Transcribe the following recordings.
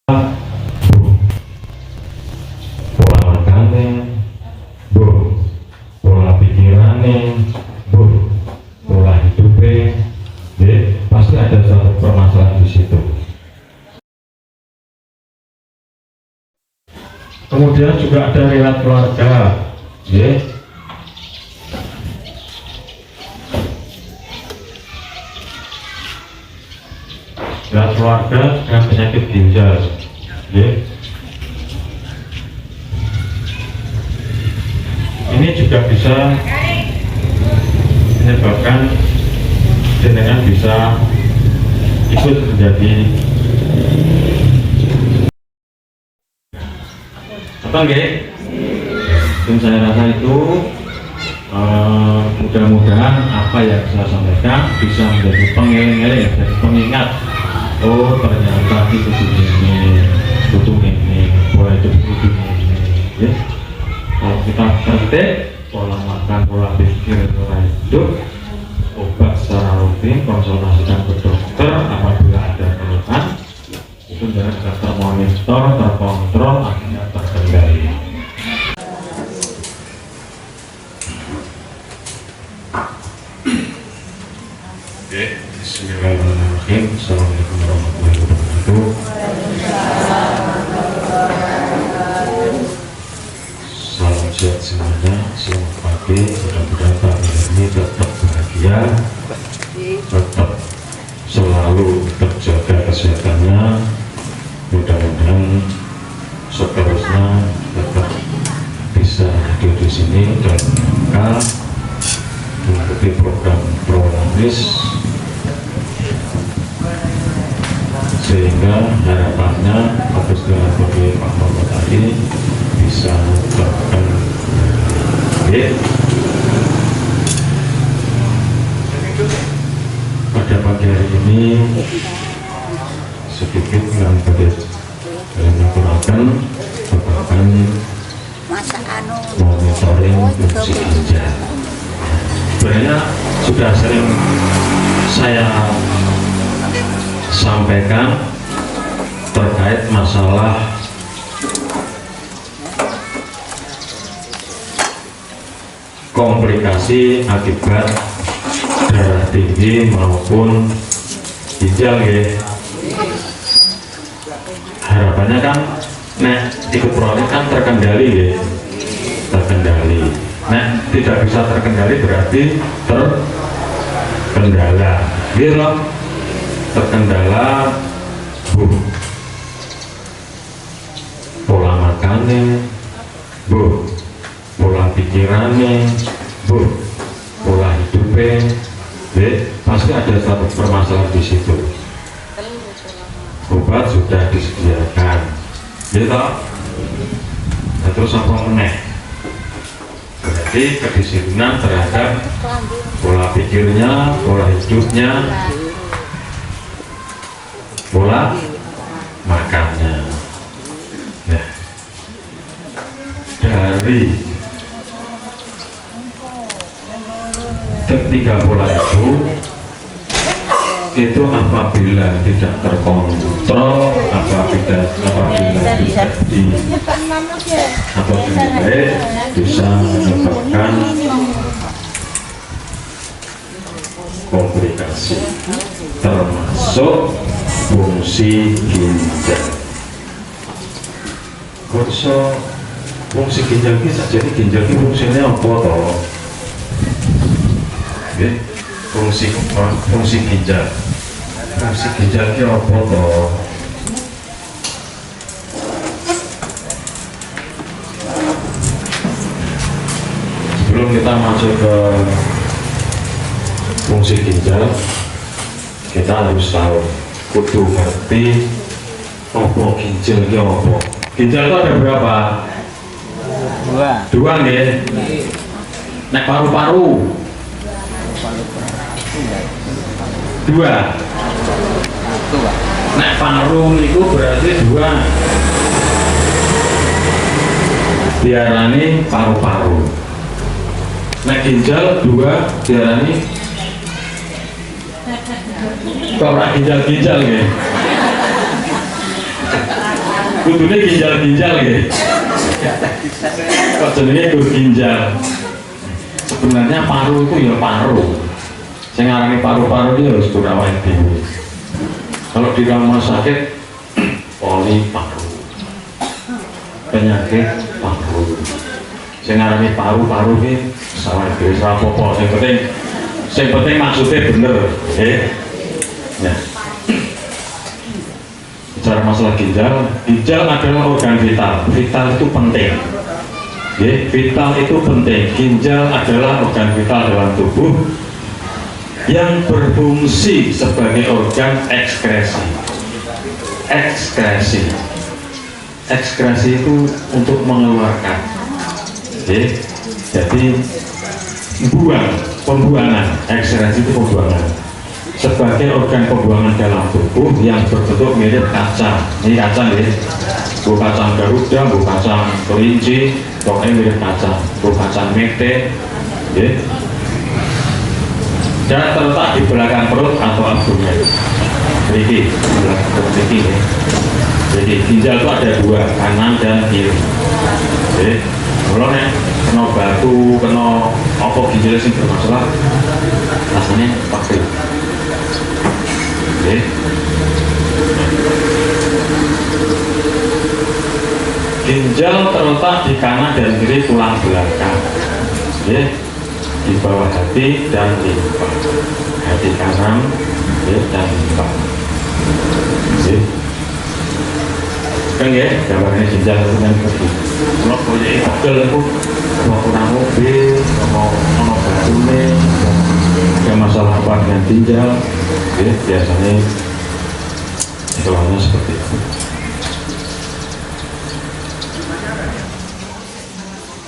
pola makannya, bu, pola pikirannya, bu, pola hidupnya, ya, pasti ada suatu permasalahan di situ. Kemudian juga ada riwayat keluarga, ya. Riwayat keluarga dengan penyakit ginjal, ya. Ini juga bisa menyebabkan jenengan bisa ikut menjadi apa nggih? Yang saya rasa itu mudah-mudahan apa yang saya sampaikan bisa menjadi pengeling-eling, jadi pengingat. Oh ternyata itu ini, butuh ini, boleh itu butuh ini, ya. Kalau kita tertib, pola makan, pola pikir, pola hidup, obat secara rutin, konsultasikan ke dokter apabila ada keluhan, itu jangan bisa termonitor, terkontrol, akhirnya terkendali. Oke, bismillahirrahmanirrahim. Assalamualaikum warahmatullahi wabarakatuh. Salam sehat semuanya, selamat pagi. Mudah-mudahan pagi ini tetap bahagia, tetap selalu terjaga kesehatannya. Mudah-mudahan seterusnya tetap bisa hadir di sini dan mengikuti program Prolaris, sehingga harapannya atas sebagai Pak Muhammad tadi bisa terkendali. Pada pagi hari ini sedikit yang menggunakan merupakan monitoring fungsi ginjal. Sebenarnya sudah sering saya sampaikan terkait masalah komplikasi akibat darah tinggi maupun ginjal, ya. Harapannya kan ikut prolaris kan terkendali, ya. Terkendali. Tidak bisa terkendali berarti terkendala, gitu. Terkendala, bu, pola makannya, bu, pola pikirannya, bu, pola hidupnya, ya, pasti ada satu permasalahan di situ. Obat sudah disediakan, gitu. Terus apa meneh? Berarti kedisiplinan terhadap pola pikirnya, pola hidupnya, pola makannya. Nah, dari ketiga pola itu apabila tidak terkontrol, apabila tidak atau tidak bisa menyebabkan komplikasi, termasuk fungsi ginjal. Kurso fungsi ginjal kita, jadi ginjal ini fungsinya apa toh? Fungsi ginjal ini apa toh? Sebelum kita masuk ke fungsi ginjal, kita harus tahu, kudu ngerti apa ginjal ini apa. Ginjal itu ada berapa? Dua nih. Nek paru-paru dua. Nek paru itu berarti dua. Diarani paru-paru. Nek ginjal dua diarani kok ora ginjal-ginjal nggih. kudune ginjal-ginjal gitu. Kok jenenge ginjal. Sebenarnya paru itu ya paru. Saya ngarani paru-paru itu harus awake dhewe. Kalau di rumah sakit poli paru, penyakit paru. Saya ngarani paru-paru ini salah dhewe apa-apa. Yang penting maksudnya bener, ya. Bicara masalah ginjal, ginjal adalah organ vital. Vital itu penting. Vital itu penting. Ginjal adalah organ vital dalam tubuh yang berfungsi sebagai organ ekskresi. Ekskresi itu untuk mengeluarkan. Jadi pembuangan. Ekskresi itu pembuangan. Sebagai organ pembuangan dalam tubuh yang berbentuk mirip kacang. Ini kacang ya, bu kacang garuda, bu kacang kelinci, pokoknya mirip kacang, bu kacang mete, ya. Dan terletak di belakang perut atau abdomen. Ini belakang perut ini. Ya. Jadi ginjal itu ada dua, kanan dan kiri. Jadi kalau kena batu, kena apa ginjal sih bermasalah, rasanya pakai. Ginjal terletak di kanan dan kiri tulang belakang, di bawah hati dan limpa. Hati kanan dan limpa. Kan ya, gambarnya ginjal itu kan seperti kalau proyek pegel itu mau kurang mobil, mau batu ada masalah apa dengan ginjal, biasanya keluarnya seperti itu.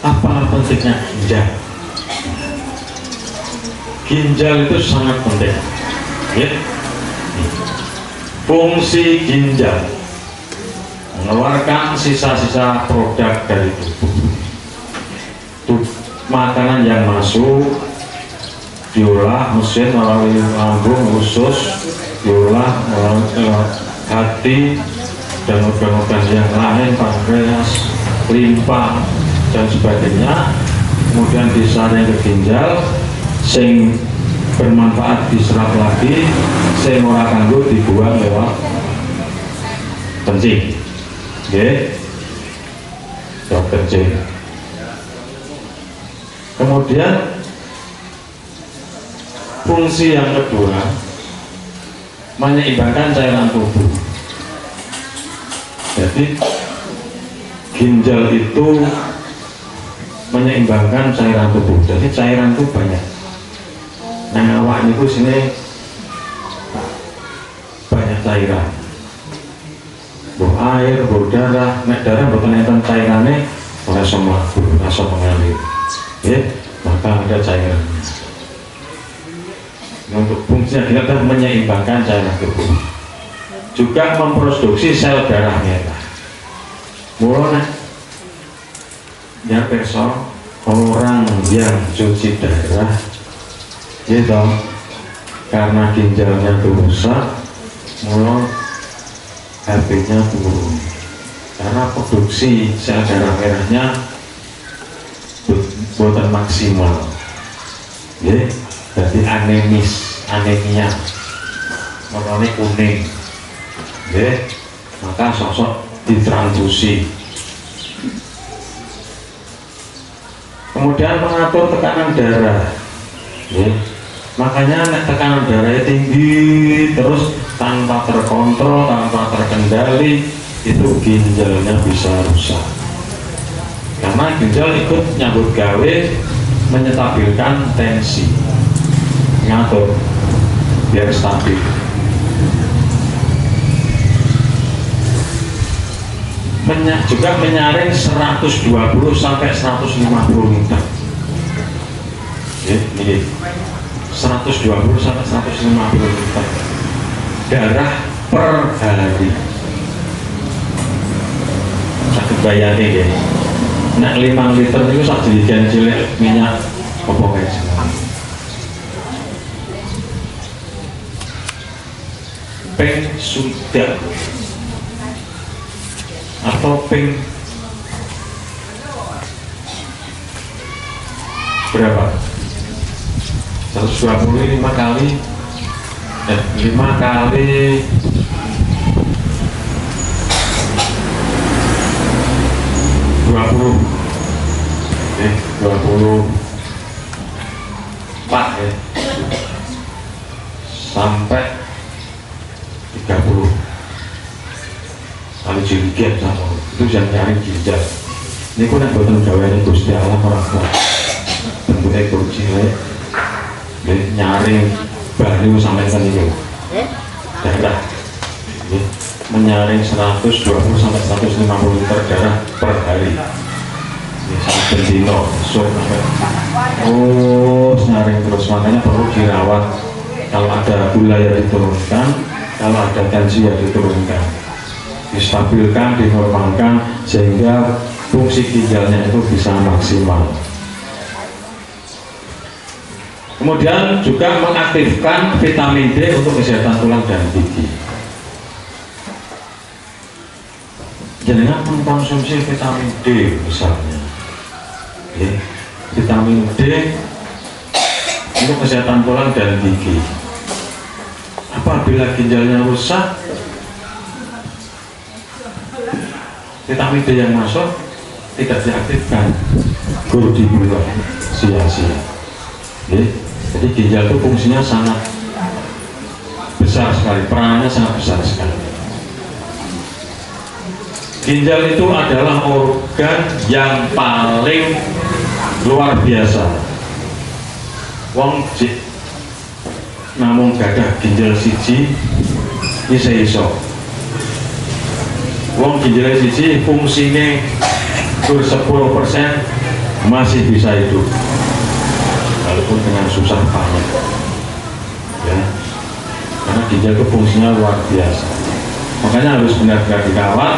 Apa pentingnya ginjal? Ginjal itu sangat penting. Fungsi ginjal mengeluarkan sisa-sisa produk dari tubuh. Makanan yang masuk diolah mesin melalui lambung, usus, diolah melalui hati dan organ-organ yang lain, pankreas, limpa dan sebagainya, kemudian disaring ke ginjal, sing bermanfaat diserap lagi, sing ora kanggo dibuang lewat kencing. Kencing. Kemudian fungsi yang kedua menyeimbangkan cairan tubuh. Jadi ginjal itu menyeimbangkan cairan tubuh. Jadi cairan itu banyak. Nah, awak itu sini banyak cairan. Air, darah, darah berkenaan cairannya rasa melaku, rasa mengalir, maka ada cairan. Untuk fungsinya kita menyeimbangkan cairan tubuh, juga memproduksi sel darah merah. Mulai ya perso orang yang cuci darah, karena ginjalnya rusak, mulai HP-nya turun karena produksi sel darah merahnya buatan maksimal, jadi anemia, warnanya kuning, maka sosok ditransfusi. Kemudian mengatur tekanan darah, makanya tekanan darahnya tinggi terus tanpa terkontrol, tanpa terkendali, itu ginjalnya bisa rusak. Karena ginjal ikut nyambut gawe menyetabilkan tensi, ngatur biar stabil. Juga menyaring 120 sampai 150 liter. Ini 120 sampai 150 liter darah per hari. Sakit bayangin ya. Nak 5 liter itu sak jerigen cilik minyak apa kae jenenge. Peng sudah. topping berapa? 120 ini 5 kali 5 kali 20 24 ya sampai 30 kali jilid sama itu yang nyari ginjal ini aku nak buatan gawe ini Gusti Allah orang tua bentuknya kursi nyari baru sampai kan itu darah menyaring 120 sampai 150 liter darah per hari ini sampai dino nyaring terus makanya perlu dirawat kalau ada gula ya diturunkan kalau ada tensi ya diturunkan distabilkan, dinormalkan sehingga fungsi ginjalnya itu bisa maksimal. Kemudian juga mengaktifkan vitamin D untuk kesehatan tulang dan gigi. Jangan mengkonsumsi vitamin D misalnya, vitamin D untuk kesehatan tulang dan gigi. Apabila ginjalnya rusak, vitamin D yang masuk tidak diaktifkan, guru dibuang sia-sia. Jadi ginjal itu fungsinya sangat besar sekali, perannya sangat besar sekali. Ginjal itu adalah organ yang paling luar biasa. Wong namun gadah ginjal siji iso. Wong ginjal siji fungsinya kur 10% masih bisa hidup. Walaupun dengan susah payah ya, karena ginjal itu fungsinya luar biasa, makanya harus benar-benar dirawat.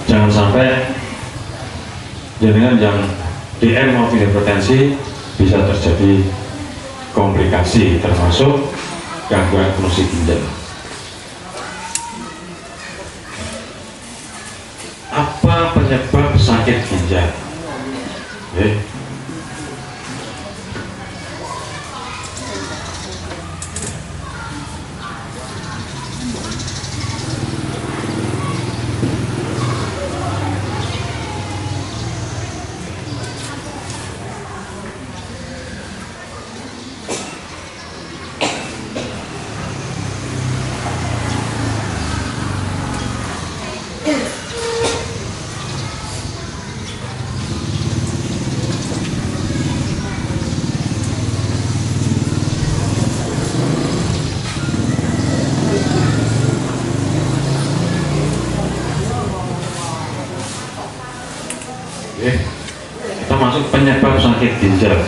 Jangan sampai jaringan yang DM maupun hipertensi bisa terjadi komplikasi termasuk gangguan fungsi ginjal. Apa penyebab sakit ginjal? Kita masuk penyebab sakit ginjal.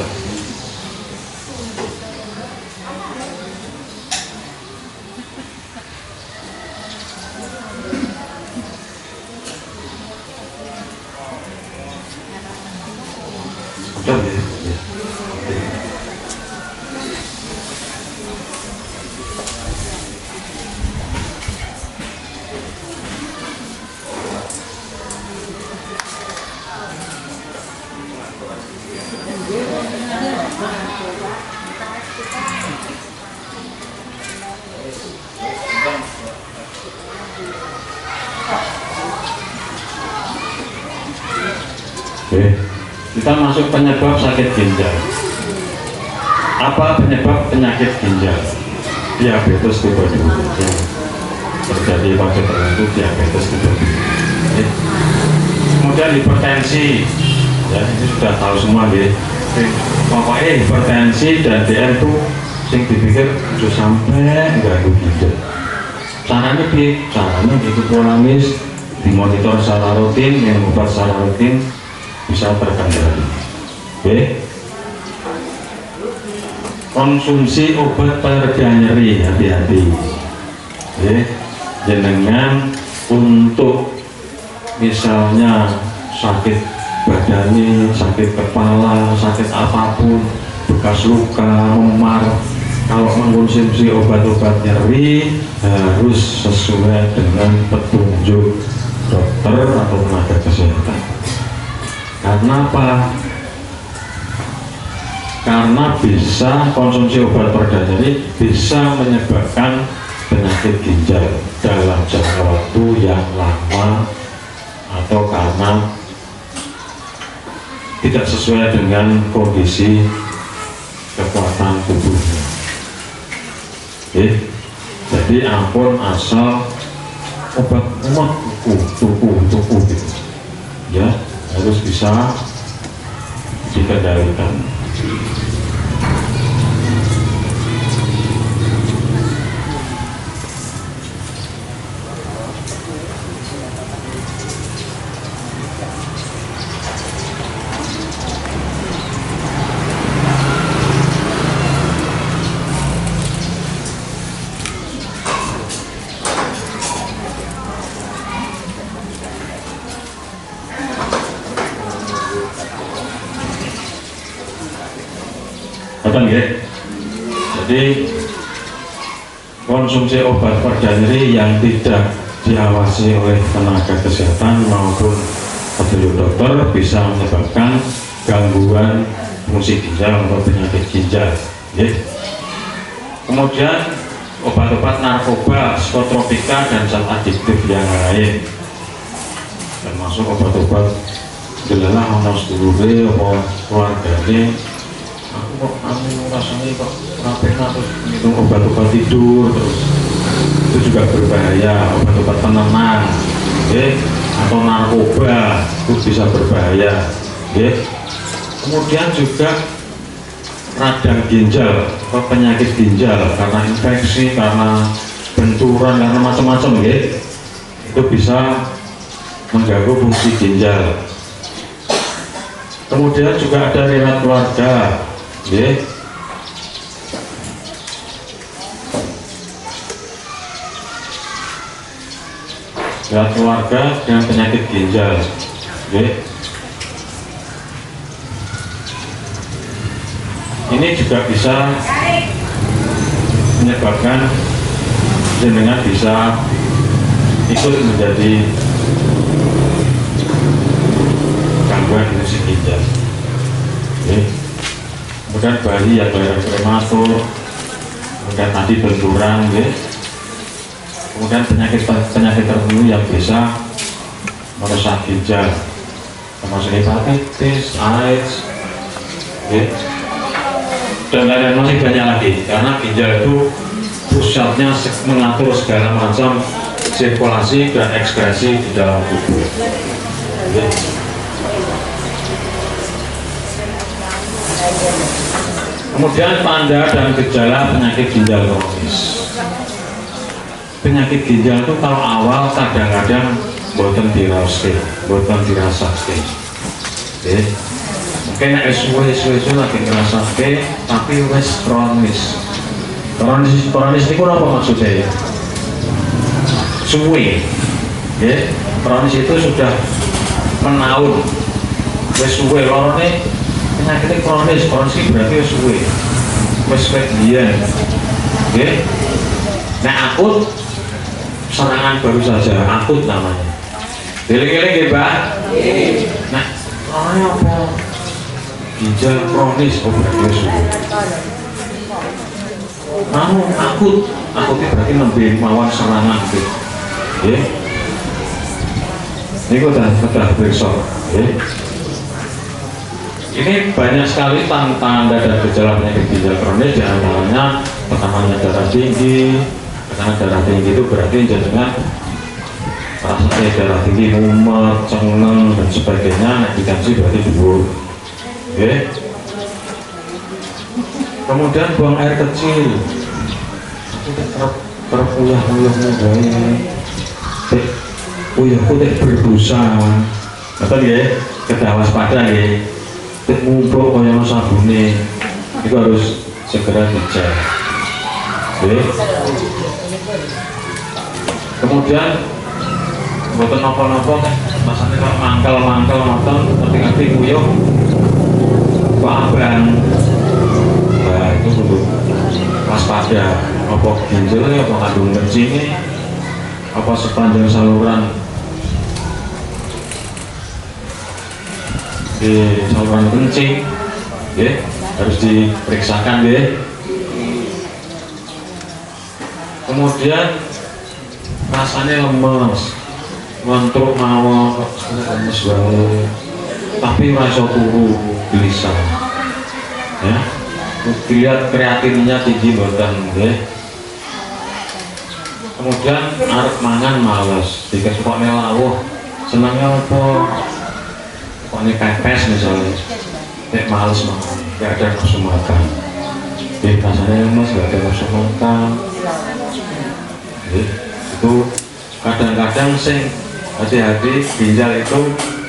Kita masuk penyebab sakit ginjal. Apa penyebab penyakit ginjal? Diabetes tipe 2 ya. Terjadi pada tertentu diabetes tipe 2. Kemudian hipertensi, ya ini sudah tahu semua ya. Pokoknya hipertensi dan DM itu sing dipikir sudah sampai ganggu ginjal. Caranya itu polaris, dimonitor secara rutin, minum obat secara rutin, bisa terkendali. Konsumsi obat pereda nyeri, hati-hati. Jenengan untuk misalnya sakit badannya, sakit kepala, sakit apapun, bekas luka, memar, kalau mengkonsumsi obat-obat nyeri harus sesuai dengan petunjuk dokter atau tenaga kesehatan. Karena apa? Karena bisa konsumsi obat pereda nyeri bisa menyebabkan penyakit ginjal dalam jangka waktu yang lama atau karena tidak sesuai dengan kondisi kekuatan tubuhnya. Jadi ampun asal obat tuku gitu ya, harus bisa dikendalikan. Ya. Jadi konsumsi obat pereda nyeri yang tidak diawasi oleh tenaga kesehatan maupun petunjuk dokter bisa menyebabkan gangguan fungsi ginjal atau penyakit ginjal ya. Kemudian obat-obat narkoba, psikotropika dan zat adiktif yang lain, termasuk obat-obat gelelah ono sedulure apa keluargane aku rasanya kok rapena terus minum obat-obat tidur terus, itu juga berbahaya. Obat-obat penenang atau narkoba itu bisa berbahaya Kemudian juga radang ginjal atau penyakit ginjal karena infeksi, karena benturan, karena macam-macam itu bisa mengganggu fungsi ginjal. Kemudian juga ada riwayat keluarga riwayat keluarga dengan penyakit ginjal ini juga bisa menyebabkan jenengan bisa ikut menjadi gangguan fungsi ginjal kemudian bayi yang lahir prematur, kemudian tadi benturan kemudian penyakit tertentu yang bisa merusak ginjal termasuk hepatitis, AIDS dan lain-lain masih banyak lagi, karena ginjal itu pusatnya mengatur segala macam sirkulasi dan ekskresi di dalam tubuh Kemudian tanda dan gejala penyakit ginjal kronis. Penyakit ginjal itu kalau awal kadang-kadang boten dirasakan, mungkin suwe-suwe lagi ngerasakan, tapi wes kronis. Kronis itu apa maksudnya ya? Suwe, kronis itu sudah menaun, wes suwe lorone. Penyakitnya kronis itu berarti suwe wis biyen nah akut serangan baru saja, akut namanya eling-eling Mbak nah kronis apa? Ginjal kronis berarti suwe akut berarti lebih mawon serangan ini udah besok Ini banyak sekali tanda dan gejala penyakit ginjal kronis, di antaranya tekanan darah tinggi. Tekanan darah tinggi itu berarti jenengan rasanya darah tinggi, mumet, cengeng dan sebagainya. Hipertensi berarti dhuwur. Kemudian buang air kecil. Terpuyah-puyah putih berbusa. Betul ya? Kedah waspada ya. Ngumpul kaya sabune itu harus segera dicek. Kemudian buatan nopo-nopo masanya kalau mangkal nonton ngerti-ngerti nguyuh abang. Nah itu kudu waspada, apa ginjalnya, apa kandung kencingnya, apa sepanjang saluran di saluran kencing, ya, harus diperiksakan ya. Kemudian rasanya lemes, ngantuk mawon, lemes banget, tapi rasa turu gelisah, ya. Dilihat kreatinnya tinggi banget, ya. Kemudian arep mangan males, dikasih kok lawuh, senangnya apa? Kok ini pepes misalnya, kayak males makan, gak ada nafsu makan. Jadi rasanya lemes, gak ada nafsu makan. Jadi, itu kadang-kadang sing hati-hati ginjal itu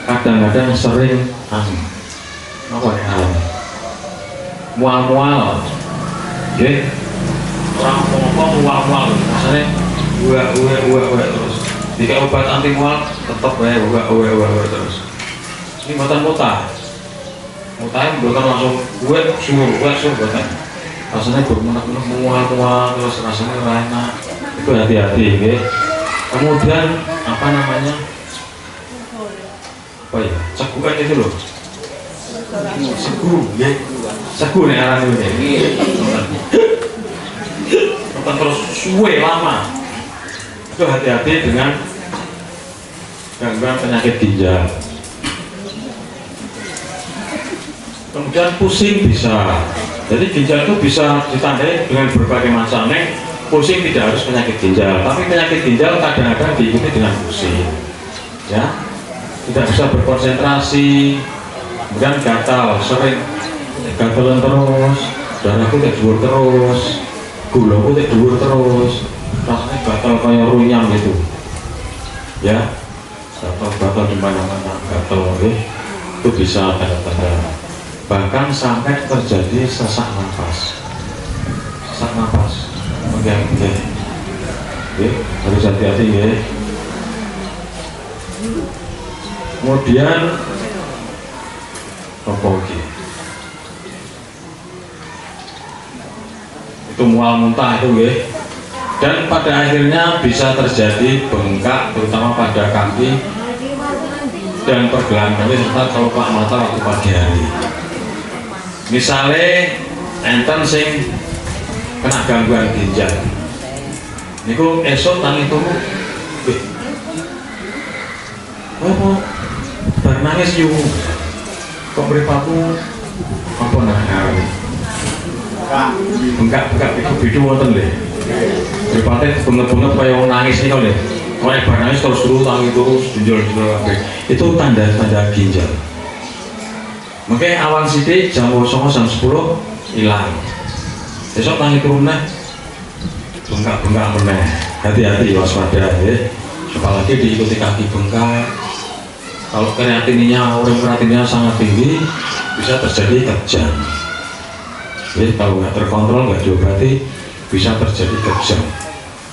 kadang-kadang sering apa ya, mual-mual, ya, orang ngomong mual-mual, rasanya uwe terus. Jika obat anti mual tetap uwe terus. Ini buatan mutanya bukan langsung uwe sur buatan. Rasanya bermenak-menak mual terus, rasanya enak. Itu hati-hati, ya. Kemudian apa namanya? Apa ya? Cegukan itu loh. Segu, ya. Segu nih arah ini. Bukan terus suwe lama. Itu hati-hati dengan gangguan penyakit ginjal. Kemudian pusing bisa. Jadi ginjal itu bisa ditandai dengan berbagai macam. Pusing tidak harus penyakit ginjal, tapi penyakit ginjal kadang-kadang diikuti dengan pusing, ya, tidak bisa berkonsentrasi, kemudian gatal, sering gatalan terus, darahku tidak dhuwur terus, gulaku tidak dhuwur terus, rasanya gatal kayak runyam gitu, ya, gatal di mana-mana, gatal, itu bisa tanda-tanda, bahkan sampai terjadi sesak nafas. Oke, harus hati-hati ya. Kemudian apa lagi? Itu mual muntah itu ya. Dan pada akhirnya bisa terjadi bengkak, terutama pada kaki dan pergelangan kaki serta kelopak mata waktu pagi hari. Misalnya enten sing kena gangguan ginjal, niku esok tangi turu, apa? Bareng nangis yuk, kok beripatu apa nangis? Bengkak itu bidu wonten deh. Beripatnya bunget-bunget kayak orang nangis nih kau deh. Kalau bareng nangis terus tangi terus, ginjal itu tanda-tanda ginjal. Makanya awal sidik jam 09.00 jam 10 hilang. Besok tangi turunnya bengkak meneh, hati-hati waspada ya, apalagi diikuti kaki bengkak. Kalau kreatinnya sangat tinggi bisa terjadi kejang. Jadi kalau nggak terkontrol, nggak diobati, bisa terjadi kejang.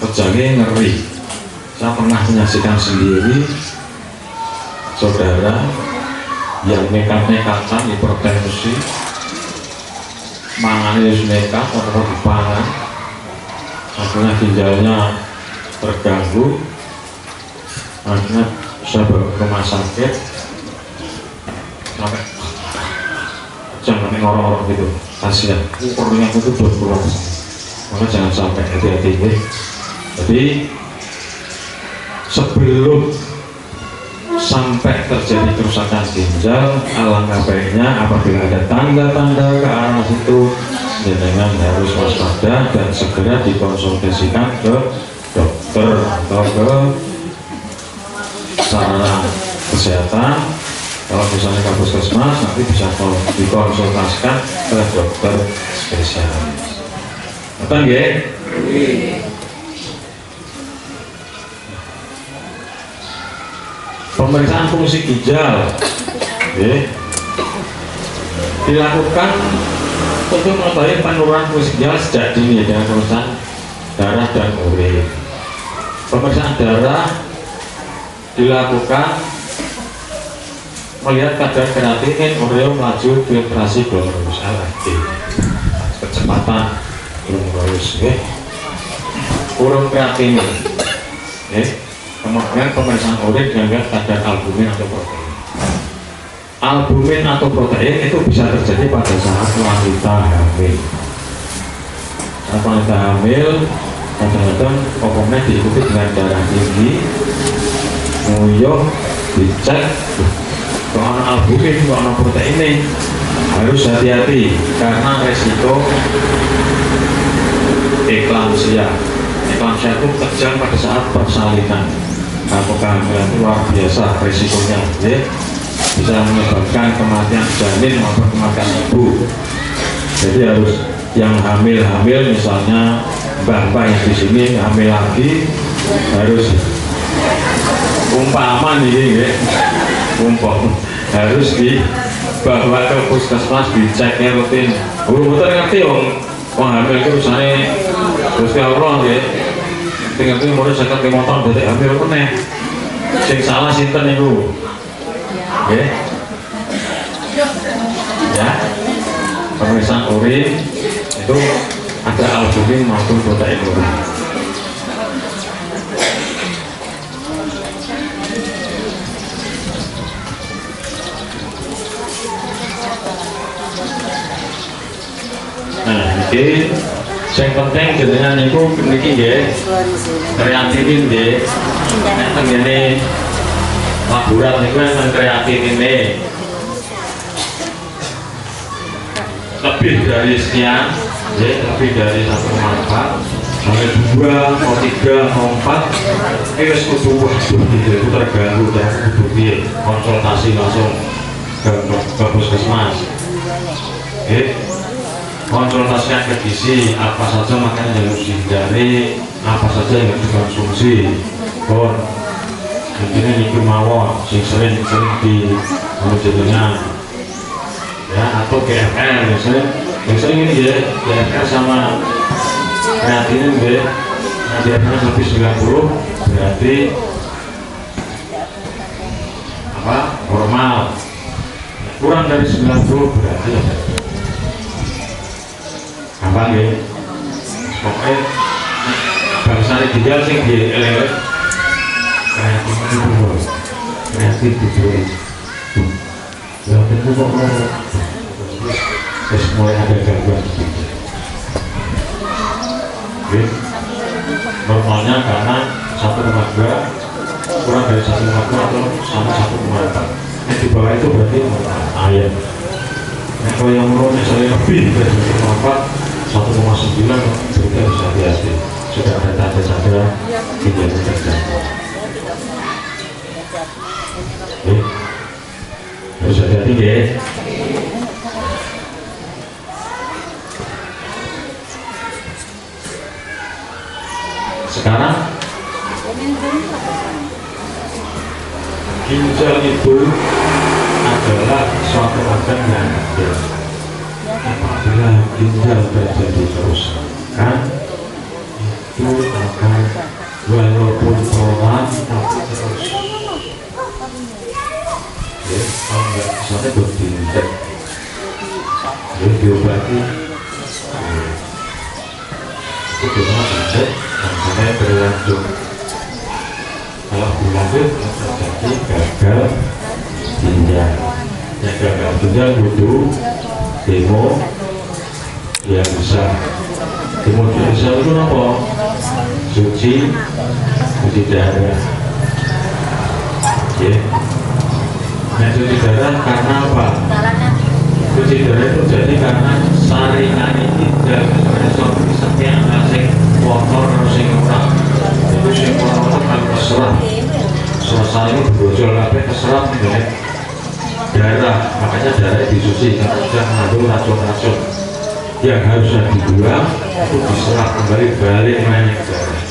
Kejangnya ngeri. Saya pernah menyaksikan sendiri saudara yang nekat-nekatan hipertensi, mangannya nekat atau dipangan, akhirnya ginjalnya terganggu, akhirnya saya bawa ke rumah sakit sampai jangan ngorok-ngorok gitu, kasihan perutnya itu berkurang, maka jangan sampai, hati-hati ya. Jadi sebelum sampai terjadi kerusakan ginjal, alangkah baiknya apabila ada tanda-tanda ke arah situ, dengan harus waspada dan segera dikonsultasikan ke dokter atau ke sarana kesehatan. Kalau misalnya ke puskesmas, nanti bisa dikonsultasikan ke dokter spesialis. Betul ya? Pemeriksaan fungsi ginjal dilakukan untuk mengetahui penurunan fungsi ginjal sejak dini dengan pemeriksaan darah dan urin. Pemeriksaan darah dilakukan melihat kadar kreatinin, ureum, laju filtrasi glomerulus LFT, kecepatan glomerulus, ureum kreatinin, kemudian pemeriksaan urin dengan kadar albumin atau protein. albumin atau protein itu bisa terjadi pada saat wanita hamil. Saat wanita hamil kadang-kadang pokoknya diikuti dengan darah tinggi, nguyuh, dicek soal albumin, soal protein ini harus hati-hati karena resiko eklamsia. Eklamsia itu terjadi pada saat persalinan. Kalau kehamilan itu luar biasa resikonya, ya. Bisa menyebabkan kematian janin maupun kematian ibu. Jadi harus yang hamil-hamil, misalnya mbak-mbak yang di sini hamil lagi, harus umpama nih, ya, harus dibawa ke puskesmas diceknya rutin. Betul ngerti wong hamil itu misalnya Gusti Allah, ya. Tinggal itu mulai saya ke motor dari hamil meneh. Sing salah sinten niku. Nggih. Ya. Pemeriksaan urin itu ada albumin maupun protein urin. Nah, ini yang penting jenengan niku niki nggih kreatinin nggih. Nek tengene laborat niku enten kreatinine. Lebih dari sekian, ya, lebih dari 1,4 sampai 2, atau 3, atau 4 ini harus kudu waduh itu terganggu dan kudu konsultasi langsung ke puskesmas. Konsultasikan ke gizi apa saja makanan yang harus dihindari, apa saja yang harus dikonsumsi. Intinya niku mawon sing sering di jenengan, ya, atau GFR yang sering ini ya, GFR sama kreatinin ya, GFR lebih 90 berarti apa normal, kurang dari 90 berarti apa ya, pokoknya bangsa ideal sih di elek kreatif itu ya tentu kok mulai ada gangguan gitu. Normalnya karena 1,2 kurang dari 1,2 atau sama 1,4. Di bawah itu berarti ayam. Nah, kalau yang menurut misalnya lebih dari 1,4 1,9 berarti harus hati-hati, sudah ada tanda-tanda tidak terjadi. Harus hati-hati ya. Sekarang ginjal itu adalah suatu organ yang adil. Apabila ginjal terjadi kerusakan, itu akan walaupun pelan tapi terus. Ya, kalau nggak misalnya bertindak, ya diobati. Itu cuma dicek sampai berlanjut. Kalau berlanjut terjadi gagal ginjal. Yang gagal ginjal butuh demo yang bisa. Demo bisa itu apa? Cuci darah. Ya. Nah, cuci darah karena apa? Cuci darah itu jadi karena saringan ginjal setiap asing kotor sing ora itu sing kotor kan keserap selesai itu brojol kabeh keserap ya darah, makanya darah dicuci karena sudah mengandung racun-racun yang harusnya dibuang itu diserap kembali balik lagi ke darah.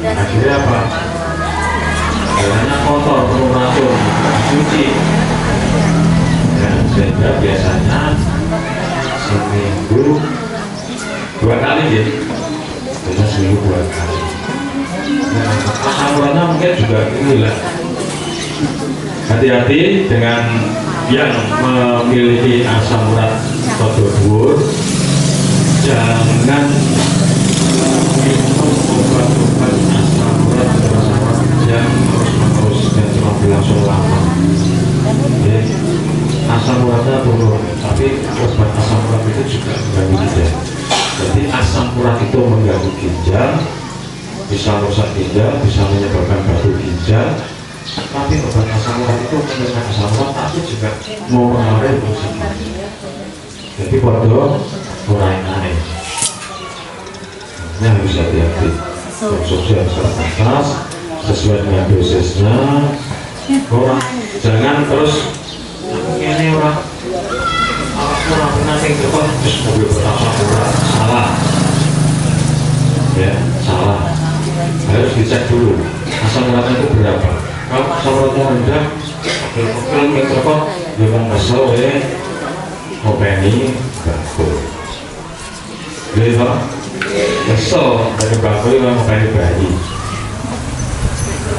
Akhirnya apa? Darahnya kotor penuh racun dicuci dan sehingga biasanya seminggu 2 kali ya, bisa seminggu 2 kali. Nah, asam uratnya mungkin juga inilah. Hati-hati dengan yang memiliki asam urat dhuwur, jangan minum obat-obat asam urat yang terus-menerus dan cuma berlangsung lama. Ya, asam uratnya turun, tapi obat asam urat itu juga mengganggu ginjal. Jadi asam urat itu mengganggu ginjal, bisa merusak ginjal, bisa menyebabkan batu ginjal. Tapi obat asam urat itu menurunkan asam urat, tapi juga mau mengaruhi fungsi ginjal. Jadi bodoh kurang aneh. Ini harus hati-hati. Konsumsi harus terbatas sesuai dengan dosisnya. Orang jangan terus ini orang nanti depan terus mobil berasam urat, salah ya, salah. Harus dicek dulu asam uratnya itu berapa. Kalau asam uratnya rendah, mobil mikrofon memang kesel ya, ngopeni bakul gitu, kesel dari bakul yang ngopeni bayi.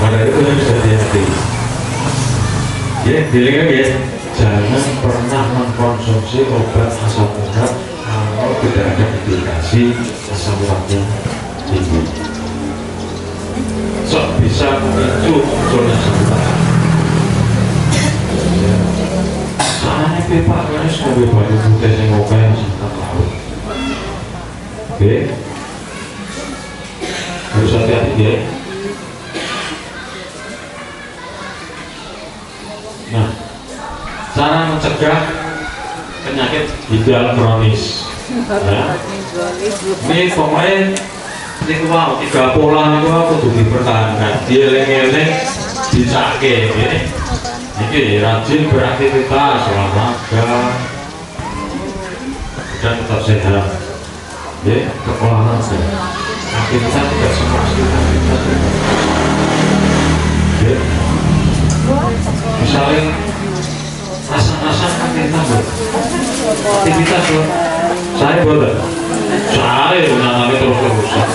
Maka itu harus hati-hati ya, dilihat ya, jangan pernah mengkonsumsi obat asam urat kalau tidak ada indikasi asam uratnya tinggi. So, bisa memicu munculnya asam urat. Ya. Soalnya pipa harus mobil baru putih yang ngokai sangat laut. Oke, harus hati-hati ya. Nah, cara mencegah penyakit ginjal kronis ya. Ini pokoknya ini wow, 3 pola itu kudu dipertahankan, dieling-eling, dicake ya. Ini rajin beraktivitas, olahraga dan tetap sehat ya, olahraga aktivitas tidak semua aktivitas ya. Misalnya asam-asam aktivitas loh, saya boleh, saya menangani terus-terusan.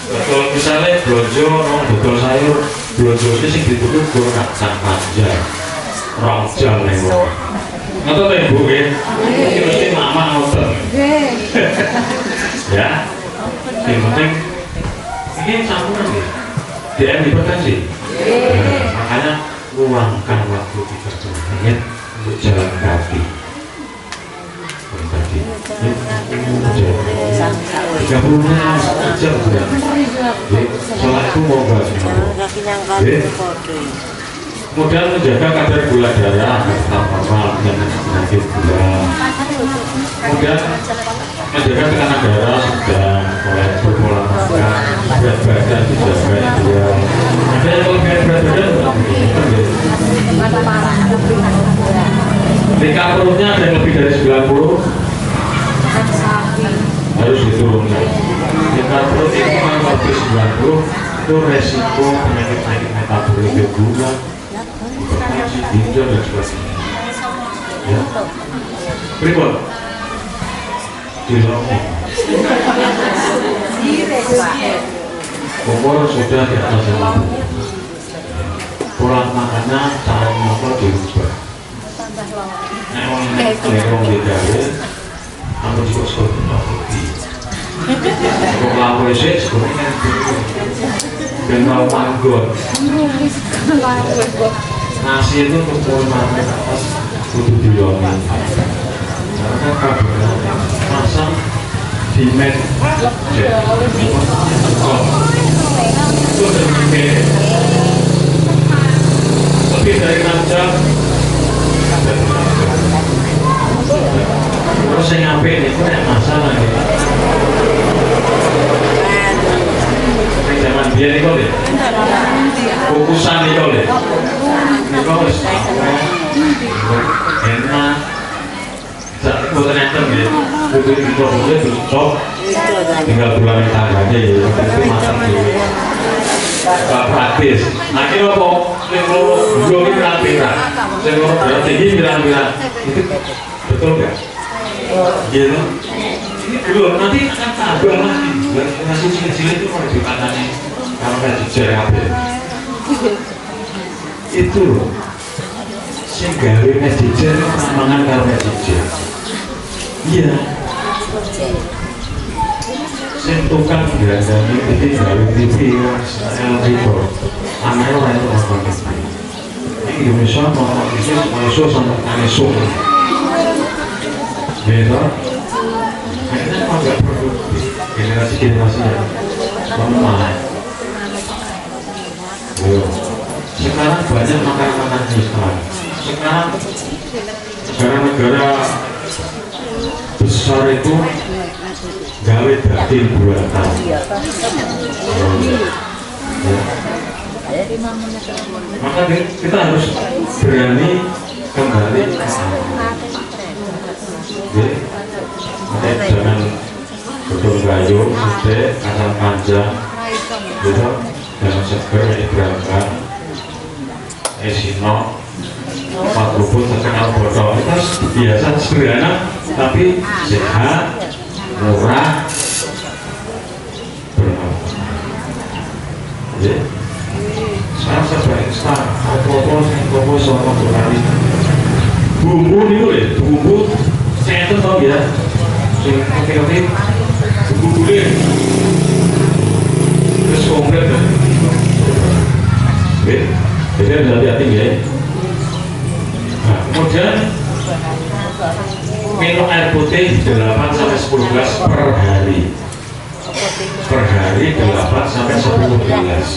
Betul, misalnya belanja, betul sayur, belanja itu sih dibutuh gue kacang panjang, rojal nih bu. Nggak tahu bu ya, ini mesti mama ngotot. Ya, yang penting ini campuran ya. DM hipertensi. Makanya luangkan waktu 30 menit untuk jalan kaki. Jalan kaki. 30 menit saja udah. Setelah itu mau nggak? Kemudian menjaga kadar gula darah tetap normal dengan penyakit gula. Kemudian menjaga tekanan darah sedang, mulai berpola makan, berat badan dijaga ideal. Ada yang kelebihan berat badan? Tingkat perutnya ada yang lebih dari 90 harus diturunkan. Tingkat perut itu kalau lebih 90 itu resiko penyakit-penyakit metabolik gula, hipertensi, ginjal dan sebagainya. Ya, berikut dilongok. Umur sudah di atas 50. Pola makannya cara makan dirubah. Memang digawe, kamu juga sekolah kopi. Kok lalu sih sebenarnya dan mau manggon. Nasi itu untuk makan atas butuh dilongok. Karena karbohidrat masam di med itu lebih dari 6 jam. Terus yang ngapain itu ada masalah gitu. Yang zaman biar itu deh kukusan itu deh ini kok harus enak saat itu ternyata ya itu cocok tinggal bulan tangganya ya itu masak dulu gak praktis. Akhirnya kok belum pirang-pirang berat tinggi pirang-pirang itu betul gak? Gitu belum, nanti akan tambah lagi nasi cilik-cilik itu kalau dipatahnya kalau kayak jejer apa itu loh sehingga kayak jejer mangan kalau kayak jejer iya yang tukang berandami TV gawe TV LG aneh orang itu apa ini Indonesia mau bisnis Malaysia sama Malaysia beda akhirnya agak produktif generasi yang lemah. Sekarang banyak makan instan. Sekarang negara-negara besar itu gawe daging buatan. Maka kita harus berani kembali ke alam. Jangan betul kayu, gede, kacang panjang, gitu. Jangan seger, berangkat, esino, 40 terkenal botol. Itu biasa sederhana, tapi sehat, murah, bermanfaat. Sekarang serba instan, apa-apa sama berkali. Bumbu nih, bumbu saya itu tau ya, oke, bumbu guling, terus komplit kan, jadi harus hati-hati ya. Nah, kemudian minum air putih 8-10 gelas per hari. Per hari 8-10 gelas.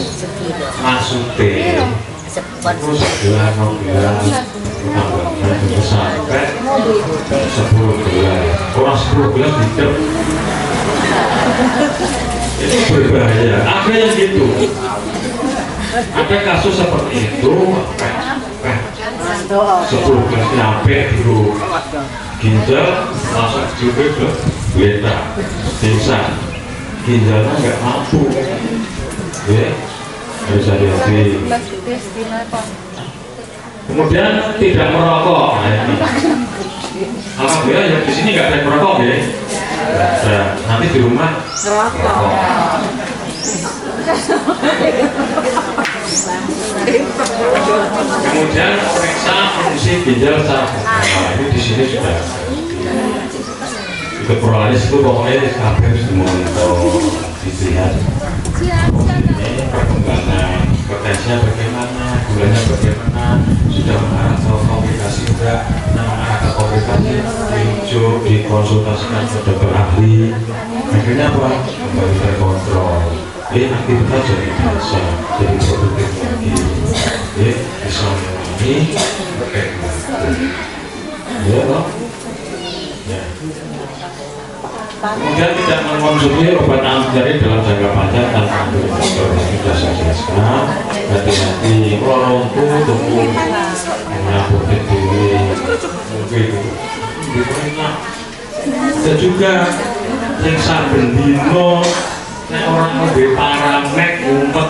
Maksudnya itu segelas, 6 gelas, tambahkan juga sampai 10 gelas. Orang 10 gelas hidup itu berbahaya. Ada yang gitu. Ada kasus seperti itu. 10 gelas nyampe dulu ginjal masuk juga ke beta pingsan, ginjalnya nggak mampu, ya harus hati-hati. Kemudian tidak merokok. Nah, ini alhamdulillah yang di sini nggak ada yang merokok ya. Nah, nanti di rumah merokok. Kemudian periksa fungsi ginjal saraf. Nah, ini di sini sudah itu prolaris itu pokoknya harus dimonitor, dilihat ini perkembangan hipertensinya bagaimana, gulanya bagaimana, sudah mengarah ke komplikasi enggak. Nah, mengarah ke komplikasi dirujuk, dikonsultasikan ke dokter ahli. Akhirnya apa? Kembali terkontrol. Aktivitas jadi biasa, jadi produktif lagi. Bisa mengurangi ya loh. Kemudian tidak mengkonsumsi obat antinyeri dalam jangka panjang tanpa dokter. Sudah saya jelaskan. Hati-hati, kalau tunggu menyaputin diri mungkin banyak. Dan juga yang saben dino orang lebih paramek ngumpet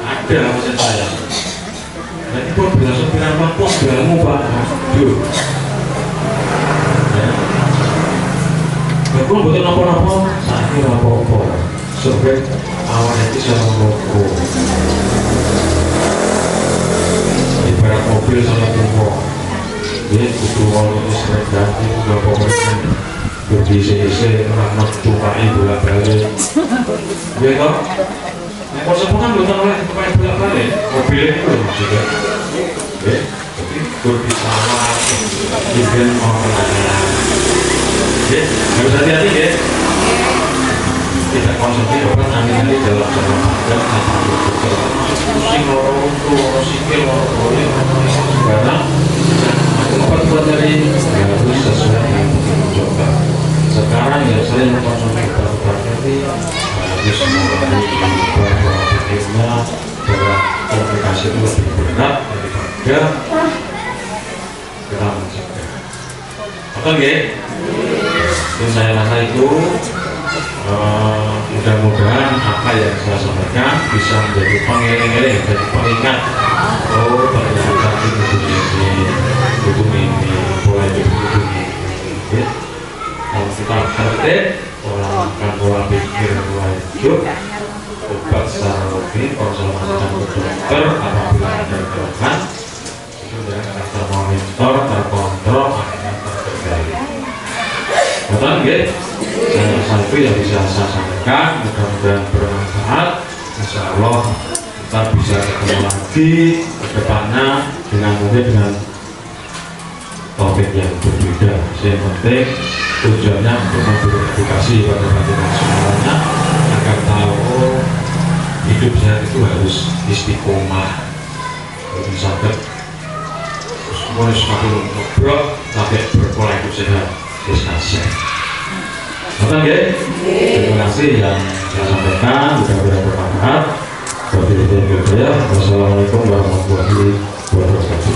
ada maksud saya. Nanti pun berlangsung pirang pun bilamu Pak. Aduh. Aku betul apa-apa, saat ini apa-apa. Sebab awal itu sama loko. Ibarat mobil sama tunggu. Dia butuh walau itu sering ganti, juga pokoknya berbisa-bisa, orang tupai bolak-balik. Dia kok, yang konsep kan bukan oleh tupai bolak-balik. Mobil itu juga. Jadi berbisa-sama, juga orang-orang. Harus hati-hati ya. Tidak konsumsi obat antinyeri dalam jangka panjang tanpa dokter. Pusing lorong sikil lorong sembarang. Obat-obat dari harus sesuai dengan dokter. Sekarang ya sering mengkonsumsi obat-obat ini harus mengurangi bahwa pikirnya bahwa komplikasi itu lebih berat daripada kita mencegah. Betul ya? Jadi saya rasa itu mudah-mudahan apa yang saya sampaikan bisa menjadi pengiring-iring, menjadi pengingat. Oh, ternyata ini, boleh ini. Kalau kita tertib, pola pikir, pola hidup, obat secara rutin, konsultasikan ke dokter apabila ada keluhan, itu dengan termonitor, terkontrol, akhirnya terkendali. Betul nggih? Satu yang bisa saya sampaikan, mudah-mudahan bermanfaat. Insya Allah kita bisa ketemu lagi ke depannya dengan mungkin dengan topik yang berbeda. Yang penting tujuannya untuk memberi edukasi pada panjenengan semuanya agar tahu hidup sehat itu harus istiqomah, harus sampai semuanya semakin ngobrol sampai berpola hidup sehat, diskusif. Oke, terima kasih yang saya sampaikan, mudah-mudahan bermanfaat. Wassalamualaikum warahmatullahi wabarakatuh.